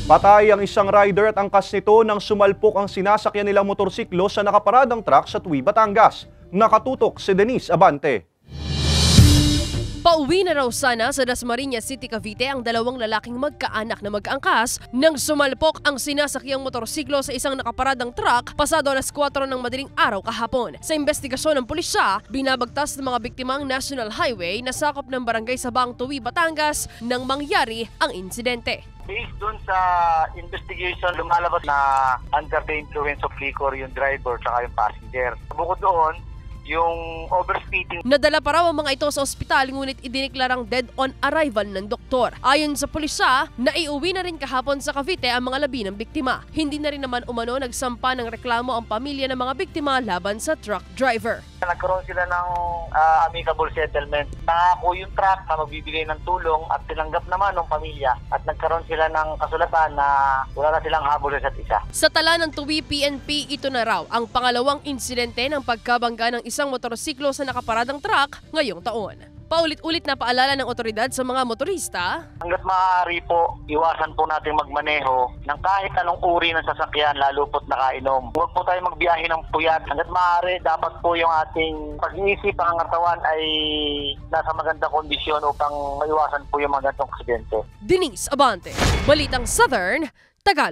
Patay ang isang rider at angkas nito nang sumalpok ang sinasakyan nilang motorsiklo sa nakaparadang truck sa Tui, Batangas. Nakatutok si Denise Abante. Pauwi na raw sana sa Dasmariñas City, Cavite ang dalawang lalaking magkaanak na mag-angkas nang sumalpok ang sinasakyang motorsiklo sa isang nakaparadang truck pasado alas 4 ng madaling araw kahapon. Sa investigasyon ng pulisya, binabagtas ng mga biktima ang National Highway na sakop ng barangay Sabang, Tui, Batangas nang mangyari ang insidente. Based dun sa investigation, lumalabas na under the influence of liquor yung driver at yung passenger. Bukod doon, yung overspeeding. Nadala pa raw ang mga ito sa ospital ngunit idineklarang dead on arrival ng doktor. Ayon sa pulisya, naiuwi na rin kahapon sa Cavite ang mga labi ng biktima. Hindi na rin naman umano nagsampa ng reklamo ang pamilya ng mga biktima laban sa truck driver. Nagkaroon sila ng amicable settlement. Nangako yung truck na magbibigay ng tulong at tinanggap naman ng pamilya at nagkaroon sila ng kasulatan na wala na silang habol sa isa't isa. Sa tala ng Tui PNP, ito na raw ang pangalawang insidente ng pagkabangga ng isang motorsiklo sa nakaparadang truck ngayong taon. Paulit-ulit na paalala ng otoridad sa mga motorista. Hanggat maaari po, iwasan po natin magmaneho ng kahit anong uri ng sasakyan, lalo po't nakainom. Huwag po tayo magbiyahe ng puyat. Hanggat maaari, dapat po yung ating pag-iisip, pangangatawan ay nasa magandang kondisyon upang maiwasan po yung mga ganitong aksidente. Denise Abante, Balitang Southern, Tagalog.